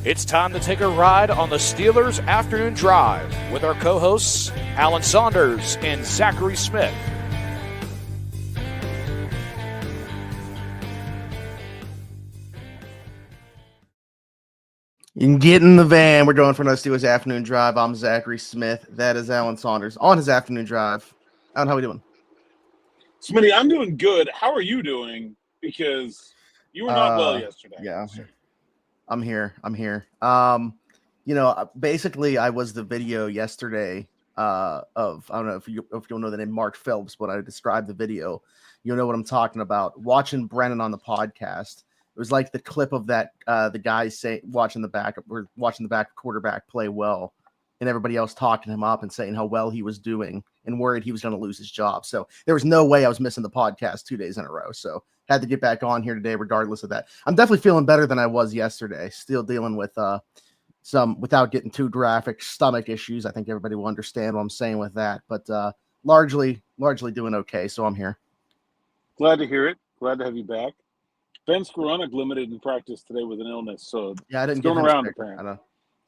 It's time to take a ride on the Steelers Afternoon Drive with our co-hosts, Allen Saunders and Zachary Smith. You can get in the van. We're going for another Steelers Afternoon Drive. I'm Zachary Smith. That is Allen Saunders on his afternoon drive. Allen, how are we doing? Smitty, I'm doing good. How are you doing? Because you were not well yesterday. Yeah, I'm here. Basically, I was the video yesterday of, I don't know if you'll know the name Mark Phelps, but I described the video. You'll know what I'm talking about. Watching Brennan on the podcast. It was like the clip of that the guys watching the back quarterback play well, and everybody else talking him up and saying how well he was doing and worried he was going to lose his job. So there was no way I was missing the podcast 2 days in a row. So had to get back on here today, regardless of that. I'm definitely feeling better than I was yesterday. Still dealing with some, without getting too graphic, stomach issues. I think everybody will understand what I'm saying with that, but largely doing okay. So I'm here. Glad to hear it. Glad to have you back. Ben Skoranek limited in practice today with an illness, so yeah, I didn't get around sick. apparently.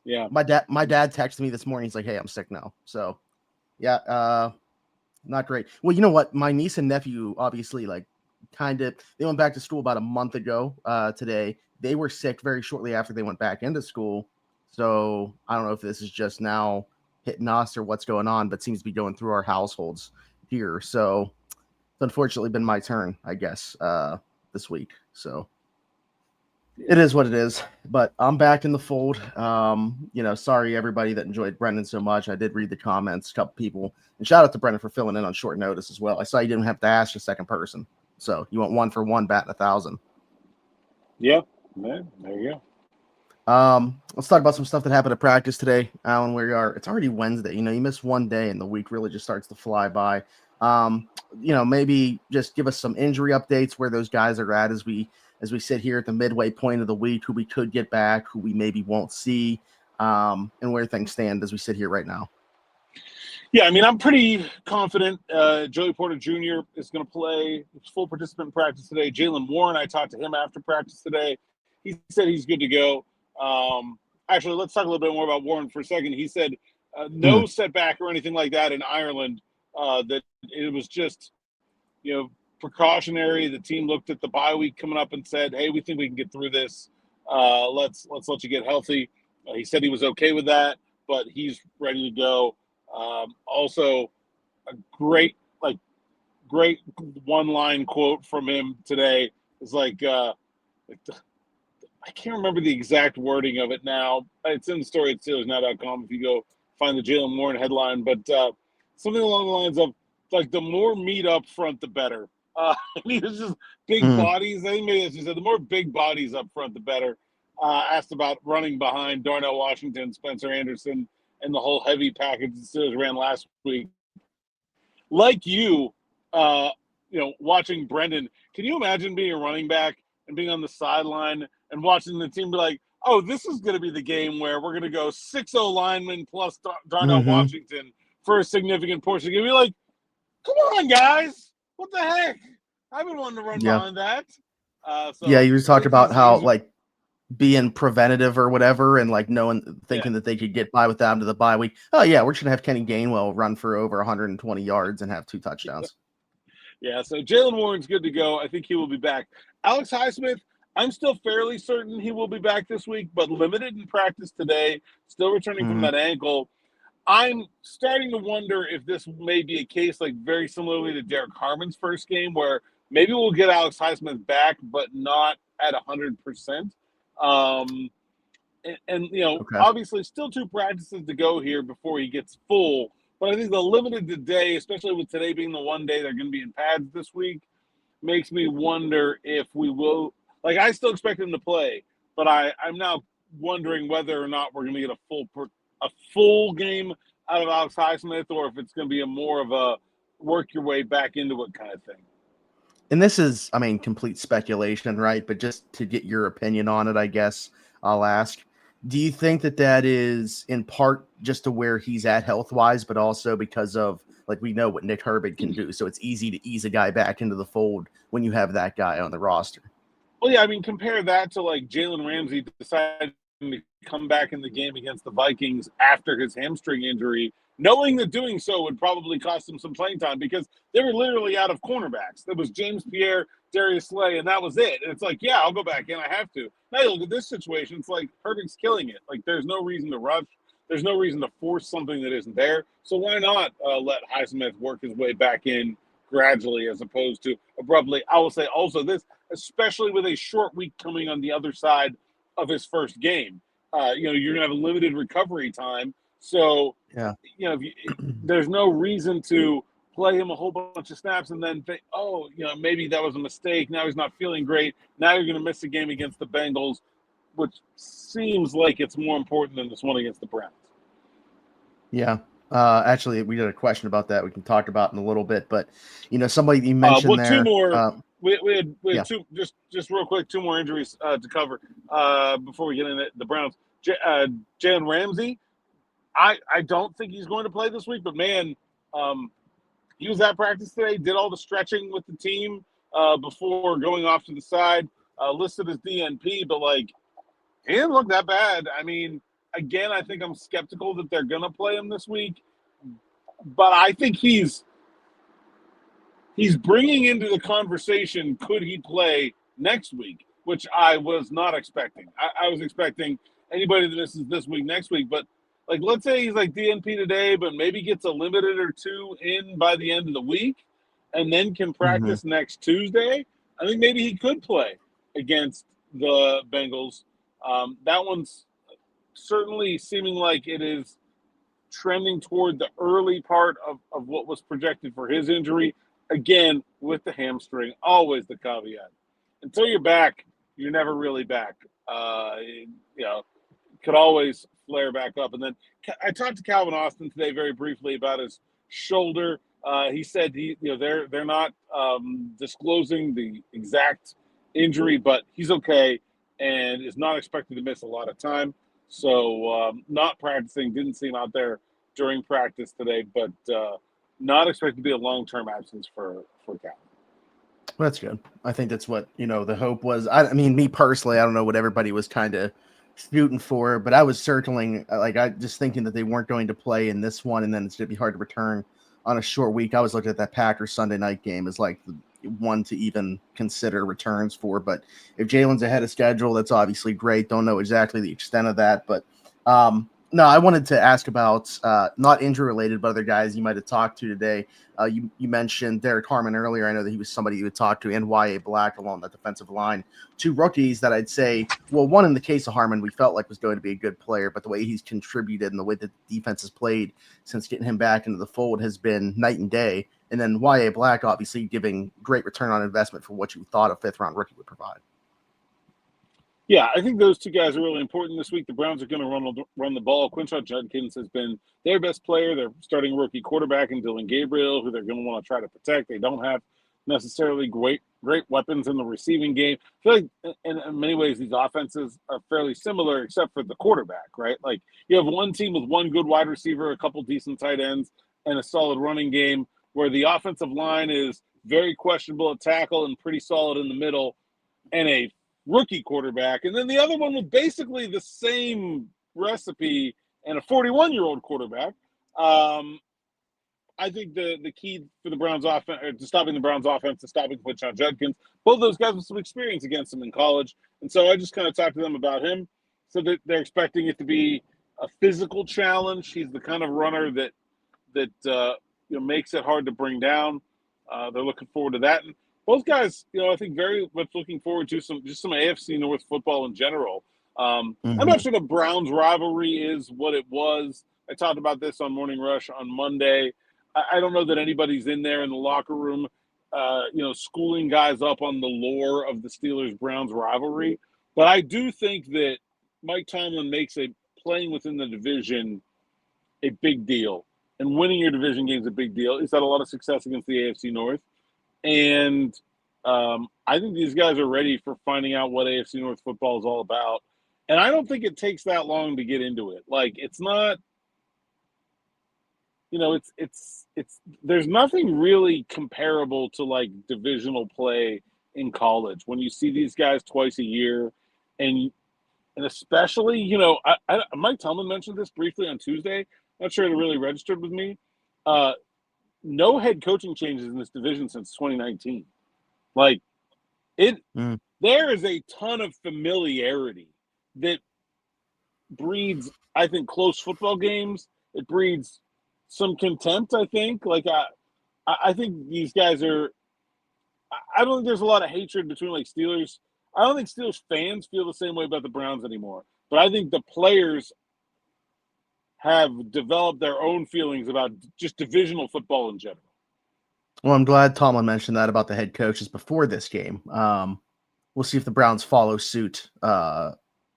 Yeah, my dad texted me this morning. He's like, "Hey, I'm sick now." So, yeah, not great. Well, you know what? My niece and nephew, obviously, they went back to school about a month ago. Today, they were sick very shortly after they went back into school. So I don't know if this is just now hitting us or what's going on, but seems to be going through our households here. So it's unfortunately been my turn, I guess, this week. So it is what it is, but I'm back in the fold. Sorry everybody that enjoyed Brendan so much. I did read the comments, a couple people, and shout out to Brendan for filling in on short notice as well. I saw you didn't have to ask a second person, so you went 1 for 1, batting 1,000. Yeah, man, there you go. Let's talk about some stuff that happened at practice today, Alan. Where you are, it's already Wednesday. You miss one day and the week really just starts to fly by. Maybe just give us some injury updates where those guys are at as we sit here at the midway point of the week, who we could get back, who we maybe won't see, and where things stand as we sit here right now. Yeah, I mean, I'm pretty confident Joey Porter Jr. is going to play. He's full participant in practice today. Jaylen Warren, I talked to him after practice today. He said he's good to go. Actually, let's talk a little bit more about Warren for a second. He said no setback or anything like that in Ireland, that it was just, precautionary. The team looked at the bye week coming up and said, hey, we think we can get through this. Let's let you get healthy. He said he was okay with that, but he's ready to go. Also, a great one-line quote from him today. It's I can't remember the exact wording of it now. It's in the story at SteelersNow.com if you go find the Jaylen Warren headline. But something along the lines of, the more meat up front, the better. He was just big bodies. I think maybe as you said, the more big bodies up front, the better. Asked about running behind Darnell Washington, Spencer Anderson, and the whole heavy package the Steelers ran last week. Like watching Brendan, can you imagine being a running back and being on the sideline and watching the team be like, oh, this is going to be the game where we're going to go 6-0 linemen plus Darnell Washington for a significant portion. You'd be like, come on, guys. What the heck? I've been wanting to run behind that. You just talked about how, being preventative or whatever and, thinking that they could get by without him to the bye week. Oh, yeah, we're just going to have Kenny Gainwell run for over 120 yards and have 2 touchdowns. Yeah, so Jaylen Warren's good to go. I think he will be back. Alex Highsmith, I'm still fairly certain he will be back this week, but limited in practice today, still returning from that ankle. I'm starting to wonder if this may be a case very similarly to Derrick Harmon's first game, where maybe we'll get Alex Highsmith back, but not at 100%. Obviously still 2 practices to go here before he gets full. But I think the limited today, especially with today being the one day they're going to be in pads this week, makes me wonder if we will. I still expect him to play, but I'm now wondering whether or not we're going to get a full game out of Alex Highsmith, or if it's going to be more of a work your way back into it kind of thing. And this is, complete speculation, right? But just to get your opinion on it, I guess I'll ask, do you think that is in part just to where he's at health-wise, but also because of, we know what Nick Herbig can do, so it's easy to ease a guy back into the fold when you have that guy on the roster? Well, yeah, compare that to Jalen Ramsey decided to come back in the game against the Vikings after his hamstring injury, knowing that doing so would probably cost him some playing time because they were literally out of cornerbacks. There was James Pierre, Darius Slay, and that was it. And it's like, yeah, I'll go back in. I have to. Now you look at this situation. It's like Herbig's killing it. Like there's no reason to rush. There's no reason to force something that isn't there. So why not let Highsmith work his way back in gradually as opposed to abruptly? I will say also this, especially with a short week coming on the other side of his first game. You're going to have a limited recovery time. So, Yeah. There's no reason to play him a whole bunch of snaps and then think, maybe that was a mistake. Now he's not feeling great. Now you're going to miss a game against the Bengals, which seems like it's more important than this one against the Browns. Yeah. Actually, we got a question about that we can talk about in a little bit, but somebody you mentioned there. Two more. We had two, just real quick, two more injuries to cover before we get into the Browns. Jalen Ramsey, I don't think he's going to play this week, but man, he was at practice today, did all the stretching with the team before going off to the side, listed as DNP, but he didn't look that bad. I mean, again, I think I'm skeptical that they're going to play him this week, but I think he's bringing into the conversation, could he play next week, which I was not expecting. I was expecting anybody that misses this week, next week, but let's say he's DNP today, but maybe gets a limited or two in by the end of the week and then can practice next Tuesday. I think maybe he could play against the Bengals. That one's certainly seeming like it is trending toward the early part of what was projected for his injury. Again, with the hamstring, always the caveat. Until you're back, you're never really back. Could always flare back up. And then I talked to Calvin Austin today very briefly about his shoulder. He said they're not disclosing the exact injury, but he's okay and is not expected to miss a lot of time. So not practicing, didn't see him out there during practice today, but not expected to be a long-term absence for Calvin. Well, that's good. I think that's what, the hope was. I mean, me personally, I don't know what everybody was kind of shooting for, but I was circling, I just thinking that they weren't going to play in this one, and then it's going to be hard to return on a short week. I was looking at that Packers Sunday night game as the one to even consider returns for, but if Jalen's ahead of schedule, that's obviously great. Don't know exactly the extent of that, but no, I wanted to ask about not injury related, but other guys you might have talked to today. You mentioned Derrick Harmon earlier. I know that he was somebody you would talk to, and Yahya Black along the defensive line. Two rookies that I'd say, well, one in the case of Harmon, we felt like was going to be a good player, but the way he's contributed and the way that the defense has played since getting him back into the fold has been night and day. And then Yahya Black, obviously, giving great return on investment for what you thought a fifth-round rookie would provide. Yeah, I think those two guys are really important this week. The Browns are going to run the ball. Quinshon Judkins has been their best player. They're starting rookie quarterback in Dylan Gabriel, who they're going to want to try to protect. They don't have necessarily great weapons in the receiving game. I feel like in many ways these offenses are fairly similar except for the quarterback, right? You have one team with one good wide receiver, a couple decent tight ends, and a solid running game where the offensive line is very questionable at tackle and pretty solid in the middle, and a rookie quarterback, and then the other one with basically the same recipe and a 41-year-old quarterback. I think the key for the Browns offense, to stopping the Browns offense, to stopping Quinshon Judkins, both those guys with some experience against him in college, and so I just kind of talked to them about him. So that they're expecting it to be a physical challenge. He's the kind of runner that makes it hard to bring down. They're looking forward to that. And both guys, I think very much looking forward to some AFC North football in general. I'm not sure the Browns rivalry is what it was. I talked about this on Morning Rush on Monday. I don't know that anybody's in there in the locker room, schooling guys up on the lore of the Steelers-Browns rivalry. But I do think that Mike Tomlin makes playing within the division a big deal. And winning your division game is a big deal. He's had a lot of success against the AFC North. And I think these guys are ready for finding out what AFC North football is all about. And I don't think it takes that long to get into it. It's not, it's there's nothing really comparable to divisional play in college when you see these guys twice a year and And especially, Mike Tomlin mentioned this briefly on Tuesday. Not sure it really registered with me. No head coaching changes in this division since 2019. Like, there is a ton of familiarity that breeds, I think, close football games. It breeds some contempt, I think. Like, I think these guys are – I don't think there's a lot of hatred between, like, Steelers. I don't think Steelers fans feel the same way about the Browns anymore. But I think the players have developed their own feelings about just divisional football in general. Well, I'm glad Tomlin mentioned that about the head coaches before this game. We'll see if the Browns follow suit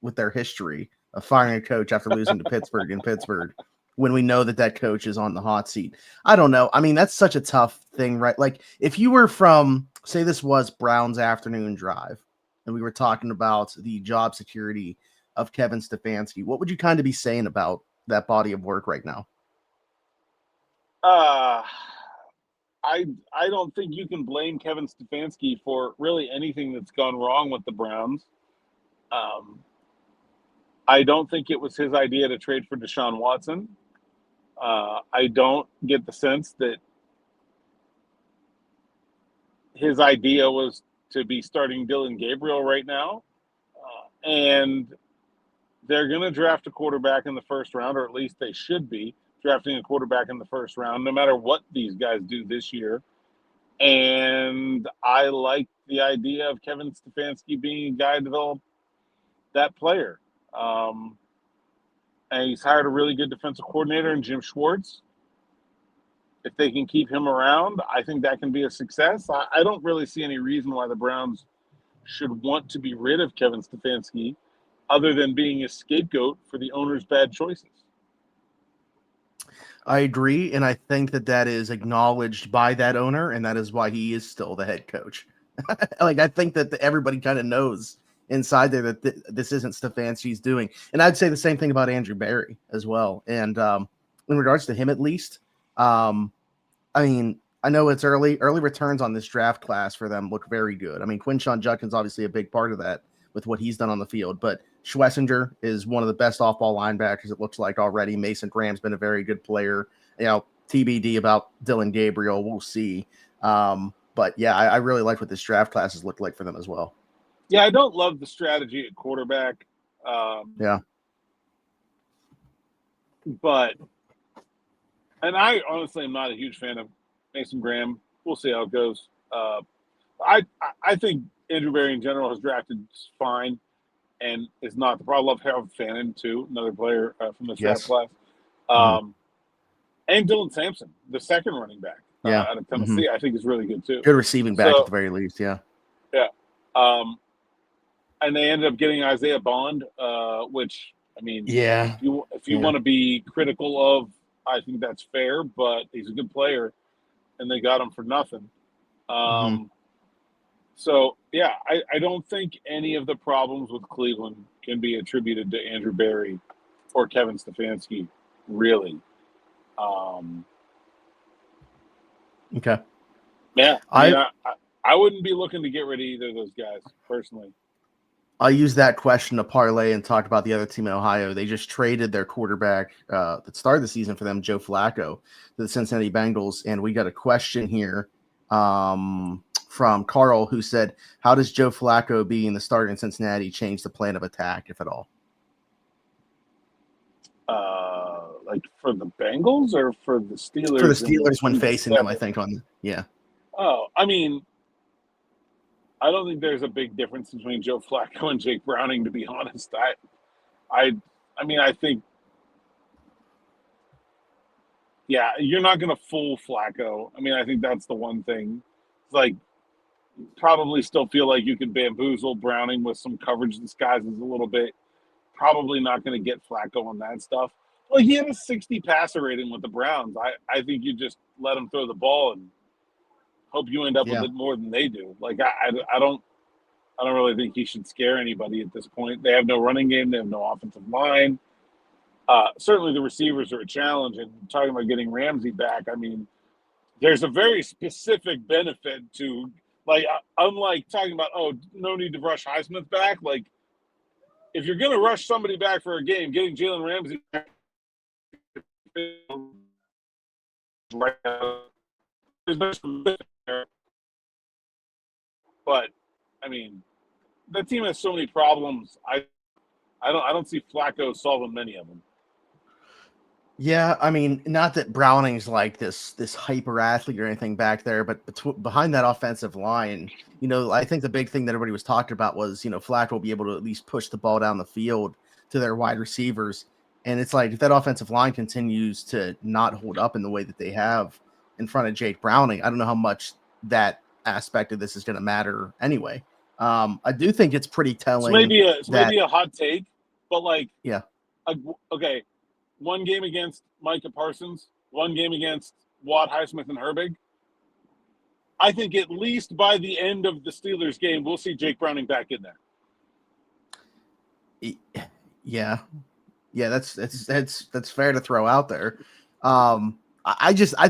with their history of firing a coach after losing to Pittsburgh in Pittsburgh when we know that coach is on the hot seat. I don't know. I mean, that's such a tough thing, right? Like, if you were from, say this was Browns afternoon drive, and we were talking about the job security of Kevin Stefanski, what would you kind of be saying about that body of work right now? I don't think you can blame Kevin Stefanski for really anything that's gone wrong with the Browns. I don't think it was his idea to trade for Deshaun Watson. I don't get the sense that his idea was to be starting Dylan Gabriel right now. And they're going to draft a quarterback in the first round, or at least they should be drafting a quarterback in the first round, no matter what these guys do this year. And I like the idea of Kevin Stefanski being a guy to develop that player. And he's hired a really good defensive coordinator in Jim Schwartz. If they can keep him around, I think that can be a success. I don't really see any reason why the Browns should want to be rid of Kevin Stefanski other than being a scapegoat for the owner's bad choices. I agree, and I think that is acknowledged by that owner, and that is why he is still the head coach. Like, I think that everybody kind of knows inside there that this isn't Stefanski's doing. And I'd say the same thing about Andrew Berry as well. And in regards to him, at least, I mean, I know it's early returns on this draft class for them look very good. I mean, Quinshon Judkins obviously a big part of that with what he's done on the field, but Schlesinger is one of the best off-ball linebackers, it looks like already. Mason Graham's been a very good player. TBD about Dylan Gabriel, we'll see. But yeah, I really like what this draft class has looked like for them as well. Yeah, I don't love the strategy at quarterback. Yeah. But, and I honestly am not a huge fan of Mason Graham. We'll see how it goes. I think Andrew Berry in general has drafted fine and is not the problem. I love Harold Fannin, too, another player from this draft class. And Dylan Sampson, the second running back out of Tennessee, I think is really good, too. Good receiving back at the very least, yeah. Yeah. And they ended up getting Isaiah Bond, which, I mean, if you want to be critical of, I think that's fair, but he's a good player, and they got him for nothing. So, yeah, I don't think any of the problems with Cleveland can be attributed to Andrew Berry or Kevin Stefanski, really. Okay. Yeah, I wouldn't be looking to get rid of either of those guys, personally. I'll use that question to parlay and talk about the other team in Ohio. They just traded their quarterback that started the season for them, Joe Flacco, to the Cincinnati Bengals. And we got a question here from Carl, who said, how does Joe Flacco being the starter in Cincinnati change the plan of attack, if at all? Like for the Bengals or for the Steelers? For the Steelers when facing them, I think. Oh, I mean, I don't think there's a big difference between Joe Flacco and Jake Browning, to be honest. I think, yeah, you're not going to fool Flacco. I mean, I think that's the one thing. It's like, probably still feel like you can bamboozle Browning with some coverage disguises a little bit. Probably not going to get Flacco on that stuff. Like, he had a 60 passer rating with the Browns. I think you just let him throw the ball and hope you end up with it more than they do. Like, I don't really think he should scare anybody at this point. They have no running game. They have no offensive line. Certainly the receivers are a challenge. And talking about getting Ramsey back, I mean, there's a very specific benefit to, like, unlike talking about, no need to rush Highsmith back, like, if you're going to rush somebody back for a game, getting Jalen Ramsey back right now, but I mean, that team has so many problems. I don't see Flacco solving many of them. Yeah, I mean, not that Browning's like this hyper athlete or anything back there, but behind that offensive line, I think the big thing that everybody was talking about was, Flacco will be able to at least push the ball down the field to their wide receivers. And it's like, if that offensive line continues to not hold up in the way that they have in front of Jake Browning, I don't know how much that aspect of this is going to matter anyway. I do think it's pretty telling. Maybe a hot take, but yeah. Okay. One game against Micah Parsons, one game against Watt, Highsmith, and Herbig. I think at least by the end of the Steelers game, we'll see Jake Browning back in there. Yeah, that's fair to throw out there. I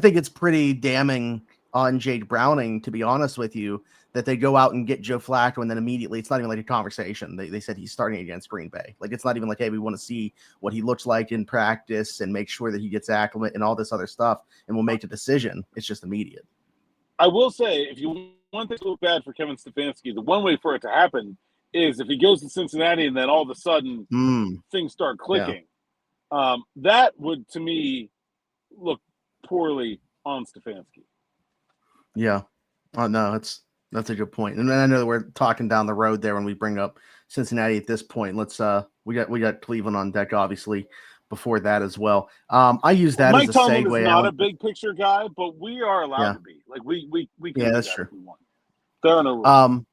think it's pretty damning on Jake Browning, to be honest with you, that they go out and get Joe Flacco, and then immediately it's not even like a conversation. They said he's starting against Green Bay. Like, it's not even like, hey, we want to see what he looks like in practice and make sure that he gets acclimate and all this other stuff, and we'll make a decision. It's just immediate. I will say, if you want this to look bad for Kevin Stefanski, the one way for it to happen is if he goes to Cincinnati and then all of a sudden things start clicking. Yeah. That would, to me, look poorly on Stefanski. Yeah. Oh, no, that's a good point. And I know that we're talking down the road there when we bring up Cincinnati at this point. Let's we got Cleveland on deck, obviously, before that as well. I use that Mike as a Tomlin segue. Is not a big picture guy, but we are allowed to be. Like we can that's do that true. if we want. There are no rules.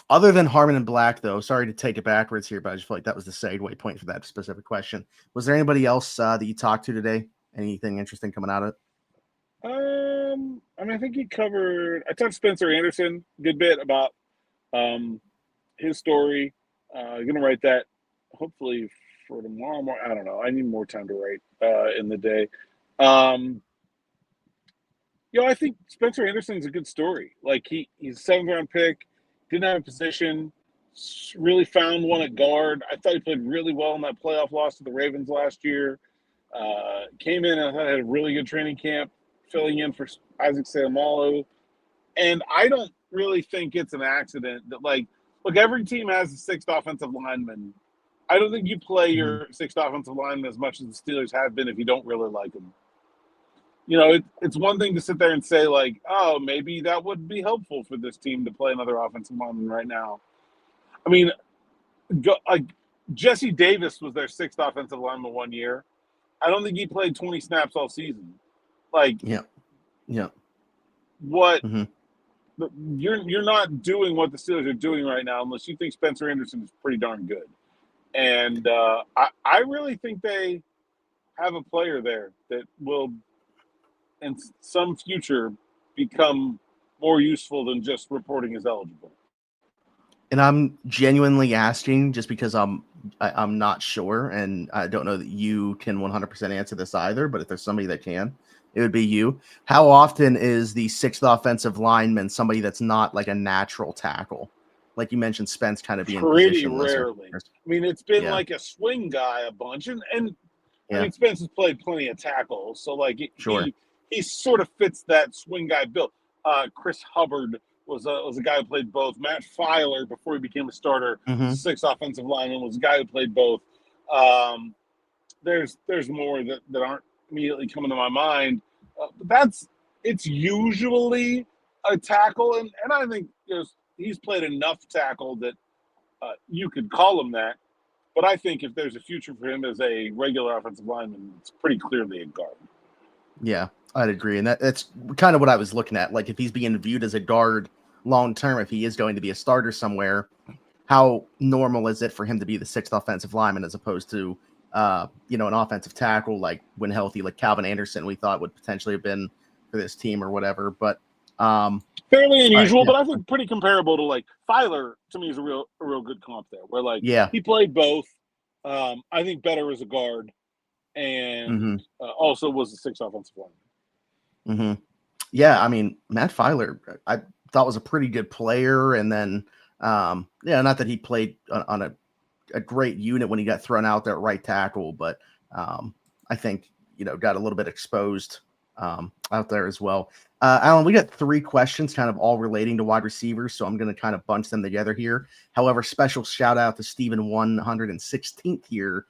Other than Harmon and Black, though, sorry to take it backwards here, but I just feel like that was the segue point for that specific question. Was there anybody else that you talked to today? Anything interesting coming out of it? I think he covered. I talked to Spencer Anderson a good bit about his story. I'm gonna write that hopefully for tomorrow. I don't know. I need more time to write in the day. I think Spencer Anderson's a good story. Like he's a 7th round pick, didn't have a position, really found one at guard. I thought he played really well in that playoff loss to the Ravens last year. Came in and had a really good training camp, filling in for Isaac Seumalo. And I don't really think it's an accident that, look, every team has a 6th offensive lineman. I don't think you play your 6th offensive lineman as much as the Steelers have been if you don't really like them. It's one thing to sit there and say, oh, maybe that would be helpful for this team to play another offensive lineman right now. I mean, Jesse Davis was their 6th offensive lineman one year. I don't think he played 20 snaps all season. Yeah. What you're not doing what the Steelers are doing right now unless you think Spencer Anderson is pretty darn good. And I really think they have a player there that will, in some future, become more useful than just reporting as eligible. And I'm genuinely asking just because I'm not sure, and I don't know that you can 100% answer this either, but if there's somebody that can, it would be you. How often is the 6th offensive lineman somebody that's not like a natural tackle? Like you mentioned, Spence kind of being pretty rarely. I mean, it's been like a swing guy a bunch, and I mean, Spence has played plenty of tackles, so he sort of fits that swing guy bill. Chris Hubbard was a guy who played both. Matt Filer, before he became a starter, 6th offensive lineman, was a guy who played both. There's more that aren't immediately coming to my mind. But it's usually a tackle, and I think he's played enough tackle that you could call him that. But I think if there's a future for him as a regular offensive lineman, it's pretty clearly a guard. Yeah, I'd agree. And that's kind of what I was looking at. Like, if he's being viewed as a guard long term, if he is going to be a starter somewhere, how normal is it for him to be the 6th offensive lineman as opposed to, an offensive tackle, like when healthy, like Calvin Anderson, we thought would potentially have been for this team or whatever. But fairly unusual, but I think pretty comparable to Filer. To me, is a real good comp there, where he played both. I think better as a guard, and also was a 6th offensive lineman. Yeah, I mean, Matt Filer, I thought was a pretty good player, and then not that he played on a a great unit when he got thrown out there at right tackle, but I think, got a little bit exposed out there as well. Alan, we got 3 questions kind of all relating to wide receivers, so I'm going to kind of bunch them together here. However, special shout out to Steven 116th here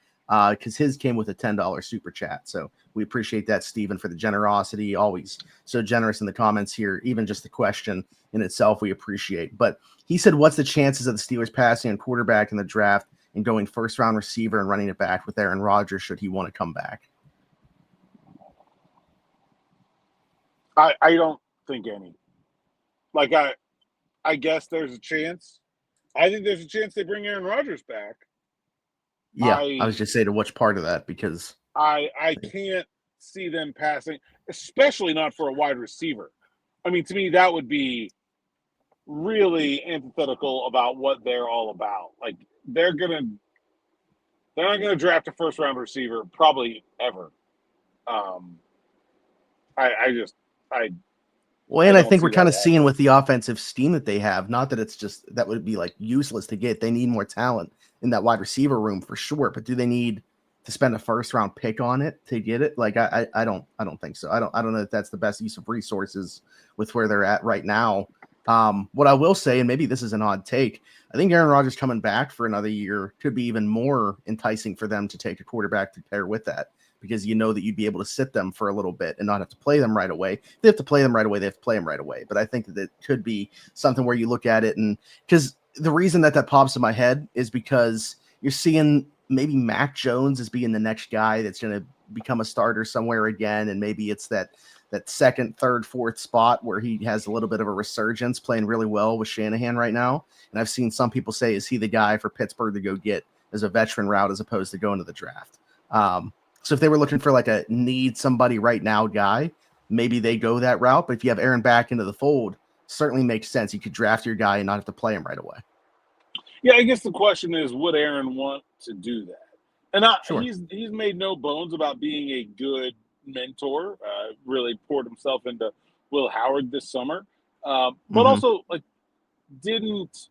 because his came with a $10 super chat. So we appreciate that, Steven, for the generosity. Always so generous in the comments here. Even just the question in itself, we appreciate. But he said, what's the chances of the Steelers passing on quarterback in the draft and going first-round receiver and running it back with Aaron Rodgers should he want to come back? I don't think any. Like, I guess there's a chance. I think there's a chance they bring Aaron Rodgers back. Yeah, I was just saying to which part of that, because I can't see them passing, especially not for a wide receiver. I mean, to me, that would be really antithetical about what they're all about. Like, they're not gonna draft a first round receiver probably ever. I think we're kind of seeing with the offensive scheme that they have, not that it's just that would be like useless to get. They need more talent in that wide receiver room for sure. But do they need to spend a first round pick on it to get it? Like, I don't think so. I don't know if that's the best use of resources with where they're at right now. What I will say, and maybe this is an odd take, I think Aaron Rodgers coming back for another year could be even more enticing for them to take a quarterback to pair with that, because that you'd be able to sit them for a little bit and not have to play them right away. If they have to play them right away, they have to play them right away. But I think that it could be something where you look at it, and because the reason that pops in my head is because you're seeing maybe Mac Jones as being the next guy that's going to become a starter somewhere again, and maybe it's that second, third, fourth spot where he has a little bit of a resurgence, playing really well with Shanahan right now. And I've seen some people say, is he the guy for Pittsburgh to go get as a veteran route as opposed to going to the draft? So if they were looking for like a need somebody right now guy, maybe they go that route. But if you have Aaron back into the fold, certainly makes sense. You could draft your guy and not have to play him right away. Yeah, I guess the question is, would Aaron want to do that? And Sure. He's made no bones about being a good mentor. Really poured himself into Will Howard this summer, but also didn't,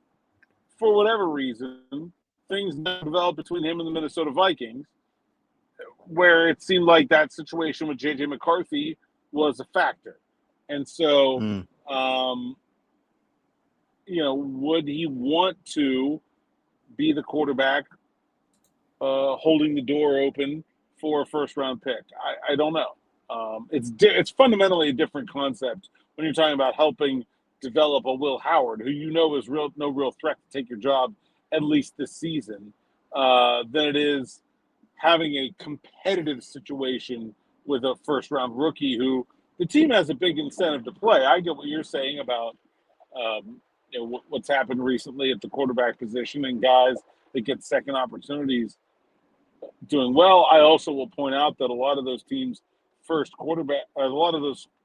for whatever reason, things developed between him and the Minnesota Vikings, where it seemed like that situation with J.J. McCarthy was a factor. And so, would he want to be the quarterback holding the door open for a first-round pick? I don't know. It's fundamentally a different concept when you're talking about helping develop a Will Howard, who is no real threat to take your job, at least this season, than it is having a competitive situation with a first-round rookie who the team has a big incentive to play. I get what you're saying about what's happened recently at the quarterback position and guys that get second opportunities doing well. I also will point out that a lot of those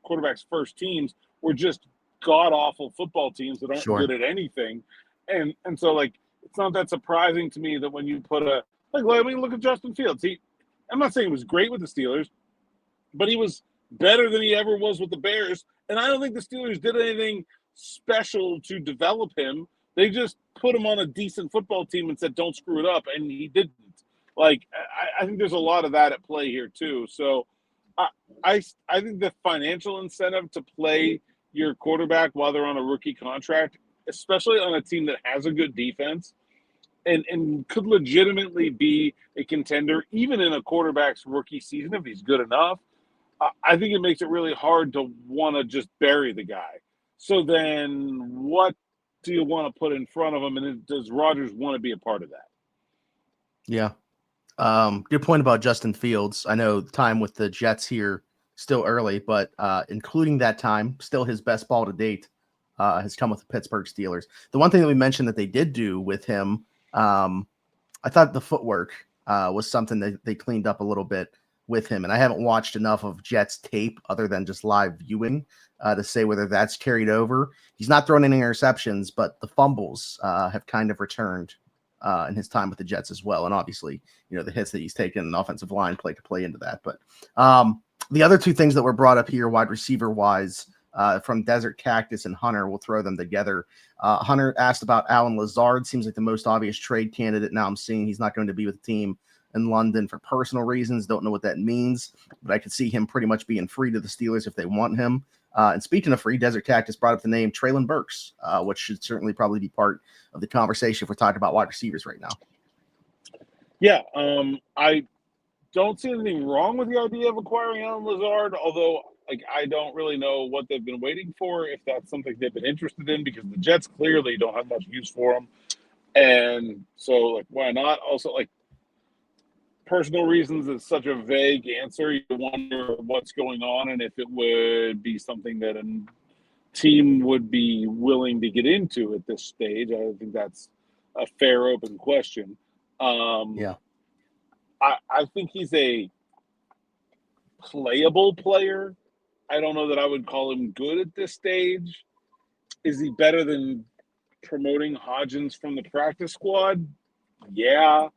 quarterbacks' first teams were just god-awful football teams that aren't good at anything. And so, it's not that surprising to me that when you put look at Justin Fields. I'm not saying he was great with the Steelers, but he was better than he ever was with the Bears. And I don't think the Steelers did anything special to develop him. They just put him on a decent football team and said, don't screw it up. And he didn't. I think there's a lot of that at play here too. So I think the financial incentive to play your quarterback while they're on a rookie contract, especially on a team that has a good defense, and could legitimately be a contender, even in a quarterback's rookie season, if he's good enough, I think it makes it really hard to want to just bury the guy. So then what do you want to put in front of him, and does Rodgers want to be a part of that? Yeah. Good point about Justin Fields. I know time with the Jets here still early, but including that time, still his best ball to date has come with the Pittsburgh Steelers. The one thing that we mentioned that they did do with him, I thought the footwork was something that they cleaned up a little bit with him. And I haven't watched enough of Jets tape other than just live viewing to say whether that's carried over. He's not thrown any interceptions, but the fumbles have kind of returned in his time with the Jets as well. And obviously, the hits that he's taken, and offensive line play to play into that. But the other two things that were brought up here, wide receiver wise, from Desert Cactus and Hunter. We'll throw them together. Hunter asked about Allen Lazard. Seems like the most obvious trade candidate. Now I'm seeing he's not going to be with the team in London for personal reasons. Don't know what that means, but I could see him pretty much being free to the Steelers if they want him. And speaking of free, Desert Cactus brought up the name Treylon Burks, which should certainly probably be part of the conversation if we're talking about wide receivers right now. Yeah, I don't see anything wrong with the idea of acquiring Allen Lazard, although I don't really know what they've been waiting for, if that's something they've been interested in, because the Jets clearly don't have much use for him. And so, why not? Also, personal reasons is such a vague answer. You wonder what's going on and if it would be something that a team would be willing to get into at this stage. I think that's a fair, open question. Yeah. I think he's a playable player. I don't know that I would call him good at this stage. Is he better than promoting Hodgins from the practice squad? Yeah.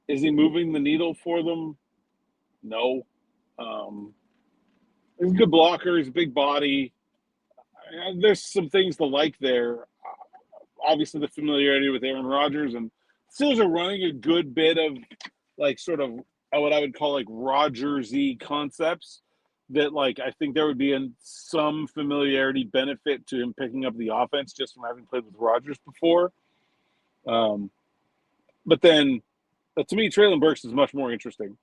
Is he moving the needle for them? No. He's a good blocker. He's a big body. There's some things to like there. Obviously, the familiarity with Aaron Rodgers, and Steelers are running a good bit of sort of what I would call Rodgers-y concepts that I think there would be some familiarity benefit to him picking up the offense just from having played with Rodgers before. But then, to me, Treylon Burks is much more interesting.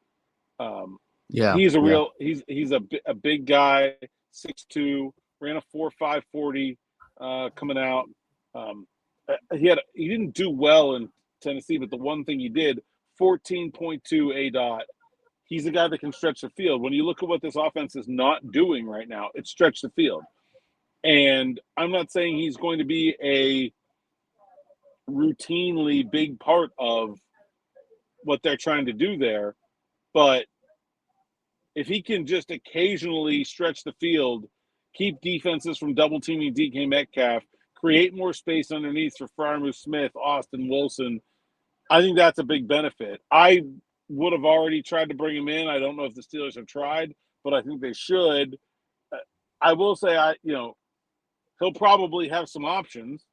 He's a big guy, 6'2", ran a 4.5 40 coming out. He didn't do well in Tennessee, but the one thing he did, 14.2 ADOT. He's a guy that can stretch the field. When you look at what this offense is not doing right now, it's stretch the field. And I'm not saying he's going to be a routinely big part of what they're trying to do there, but if he can just occasionally stretch the field, keep defenses from double teaming DK Metcalf, create more space underneath for Freiermuth Smith, Austin Wilson, I think that's a big benefit. I would have already tried to bring him in. I don't know if the Steelers have tried, but I think they should. I will say, he'll probably have some options.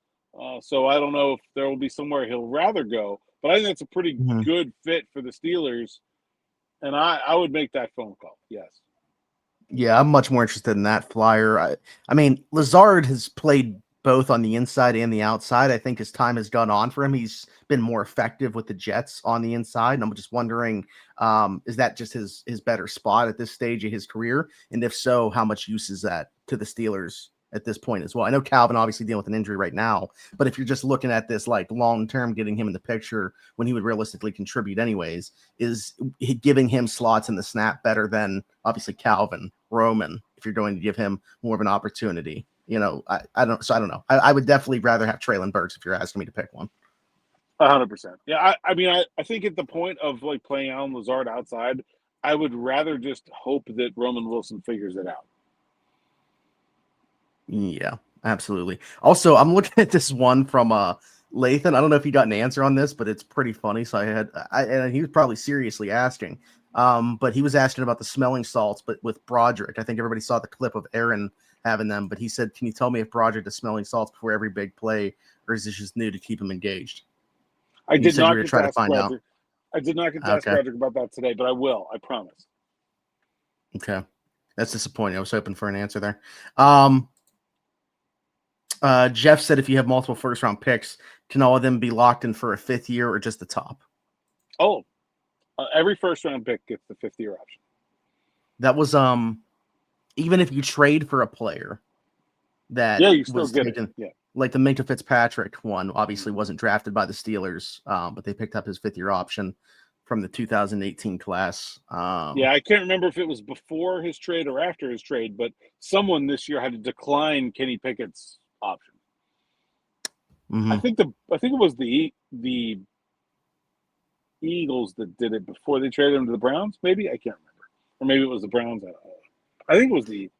So I don't know if there will be somewhere he'll rather go. But I think that's a pretty good fit for the Steelers. And I would make that phone call, yes. Yeah, I'm much more interested in that flyer. I mean, Lazard has played both on the inside and the outside. I think as time has gone on for him, he's been more effective with the Jets on the inside. And I'm just wondering, is that just his better spot at this stage of his career? And if so, how much use is that to the Steelers at this point as well? I know Calvin obviously dealing with an injury right now, but if you're just looking at this long-term, getting him in the picture when he would realistically contribute anyways, is he giving him slots in the snap better than obviously Calvin, Roman, if you're going to give him more of an opportunity? I don't know. I would definitely rather have Treylon Burks if you're asking me to pick one. 100%. Yeah, I think at the point of playing Allen Lazard outside, I would rather just hope that Roman Wilson figures it out. Yeah, absolutely. Also, I'm looking at this one from Lathan. I don't know if you got an answer on this, but it's pretty funny. So and he was probably seriously asking. But he was asking about the smelling salts, but with Broderick. I think everybody saw the clip of Aaron having them, but he said, "Can you tell me if Broderick is smelling salts before every big play, or is this just new to keep him engaged?" I did not get to ask Broderick about that today, but I will. I promise. Okay, that's disappointing. I was hoping for an answer there. Jeff said, if you have multiple first-round picks, can all of them be locked in for a fifth year or just the top? Oh, every first-round pick gets the fifth-year option. That was even if you trade for a player that you still was get taken, it. Yeah. Like the Minkah Fitzpatrick one, obviously wasn't drafted by the Steelers, but they picked up his fifth-year option from the 2018 class. I can't remember if it was before his trade or after his trade, but someone this year had to decline Kenny Pickett's option. I think it was the Eagles that did it before they traded him to the Browns. Maybe I can't remember, or maybe it was the Browns. I think it was the Eagles.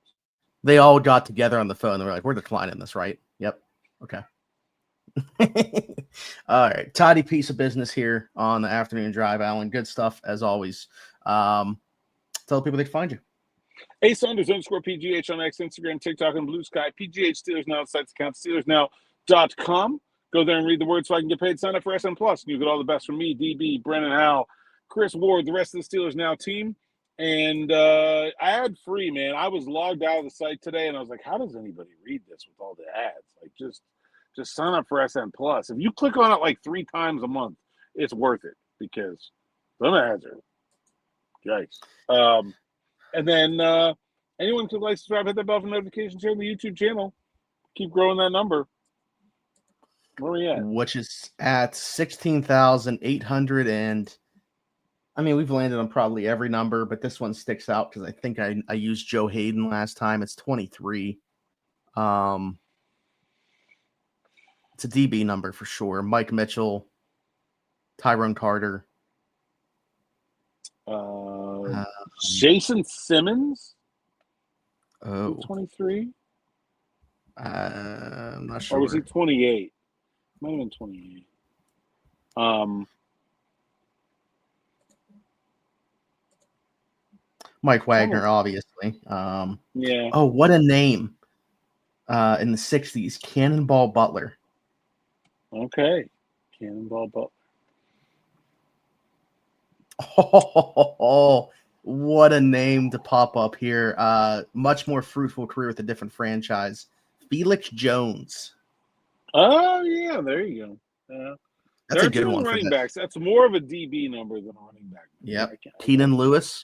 They all got together on the phone. They were like, "We're declining this, right?" Yep. Okay. All right. Tidy piece of business here on the afternoon drive, Alan. Good stuff as always. Tell people they can find you. Saunders _PGH on X, Instagram, TikTok, and Blue Sky. PGH Steelers Now sites account, SteelersNow.com. Go there and read the word so I can get paid. Sign up for SM Plus. You get all the best from me, DB, Brennan Howell, Chris Ward, the rest of the Steelers Now team. And ad-free, man. I was logged out of the site today, and I was like, how does anybody read this with all the ads? Like, just sign up for SM Plus. If you click on it like 3 times a month, it's worth it because some ads are yikes. And then anyone could like, subscribe, hit that bell for notifications here on the YouTube channel. Keep growing that number. Where are we at? Which is at 16,800 and I mean, we've landed on probably every number, but this one sticks out because I think I used Joe Hayden last time. It's 23. It's a DB number for sure. Mike Mitchell, Tyrone Carter. Jason Simmons? Oh. 23? I'm not sure. Or was he 28? Might have been 28. Mike Wagner, obviously. Yeah. Oh, what a name. In the 60s, Cannonball Butler. Okay. Cannonball Butler. Oh, what a name to pop up here. Much more fruitful career with a different franchise. Felix Jones. Oh, yeah. There you go. That's a good one for running this. backs. That's more of a DB number than a running back. Yep. Keenan Lewis.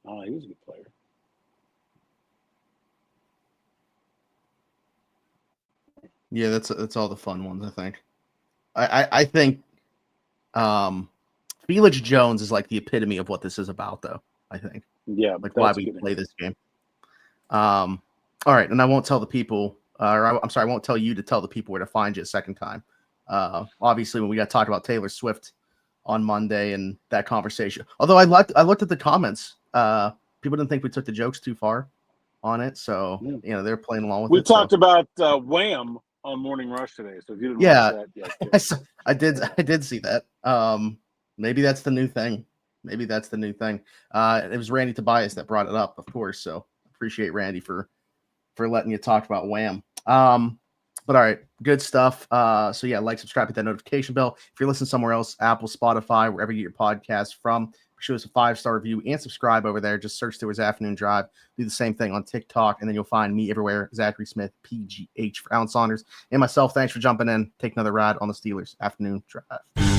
Oh, he was a good player. Yeah, that's all the fun ones, I think. I think Felix Jones is like the epitome of what this is about, though, I think. Yeah. Like why we play this game. All right, and I won't tell the people, I won't tell you to tell the people where to find you a second time. Obviously, when we got talked about Taylor Swift on Monday and that conversation. Although I looked at the comments. People didn't think we took the jokes too far on it, so they're playing along with it. We talked about Wham on Morning Rush today, so if you didn't watch that, I did see that. Maybe that's the new thing. It was Randy Tobias that brought it up, of course. So appreciate Randy for letting you talk about Wham. But all right, good stuff. So yeah, like, subscribe, hit that notification bell. If you're listening somewhere else, Apple, Spotify, wherever you get your podcasts from, show us a 5-star review and subscribe over there. Just search Steelers Afternoon Drive. Do the same thing on TikTok, and then you'll find me everywhere. Zachary Smith, PGH for Allen Saunders and myself. Thanks for jumping in. Take another ride on the Steelers Afternoon Drive.